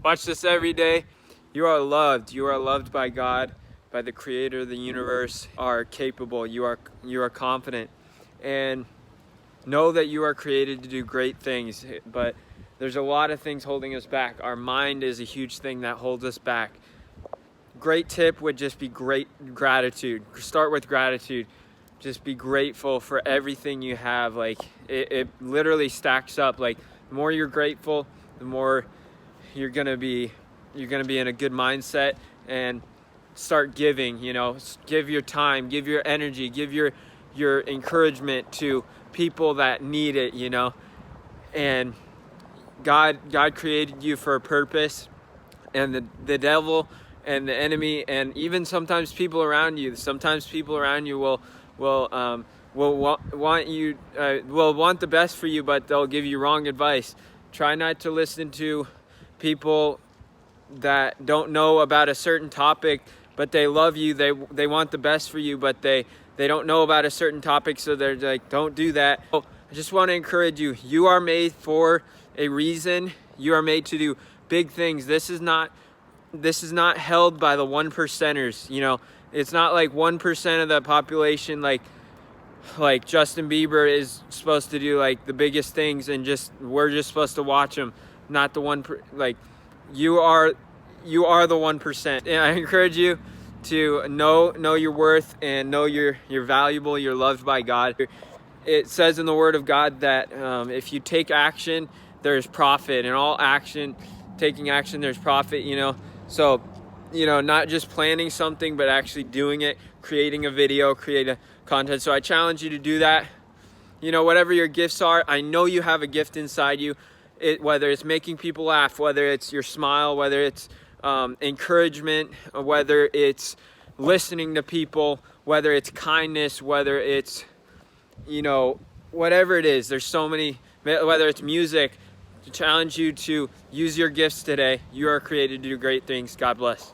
Watch this every day. You are loved. You are loved by God, by the creator of the universe. You are capable. You are confident. And know that you are created to do great things, but there's a lot of things holding us back. Our mind is a huge thing that holds us back. Great tip would just be great gratitude. Start with gratitude. Just be grateful for everything you have. Like it literally stacks up. Like the more you're grateful, the more you're gonna be in a good mindset, and start giving. Give your time, give your energy, give your encouragement to people that need it. And God created you for a purpose, and the devil and the enemy, and even sometimes people around you. Sometimes people around you will want the best for you, but they'll give you wrong advice. Try not to listen to people that don't know about a certain topic, but they love you. They want the best for you, but they don't know about a certain topic, so they're like, don't do that. So I just want to encourage you. You are made for a reason. You are made to do big things. This is not held by the 1%ers. It's not like 1% of the population, like Justin Bieber is supposed to do like the biggest things, and we're just supposed to watch him. Not the one. You are the 1%. And I encourage you to know your worth, and know you're valuable. You're loved by God. It says in the Word of God that if you take action, there's profit. In all action, taking action, there's profit. So not just planning something, but actually doing it, creating a video, create a content. So I challenge you to do that. Whatever your gifts are, I know you have a gift inside you. Whether it's making people laugh, whether it's your smile, whether it's encouragement, whether it's listening to people, whether it's kindness, whether it's, whatever it is. There's so many, whether it's music. To challenge you to use your gifts today. You are created to do great things. God bless.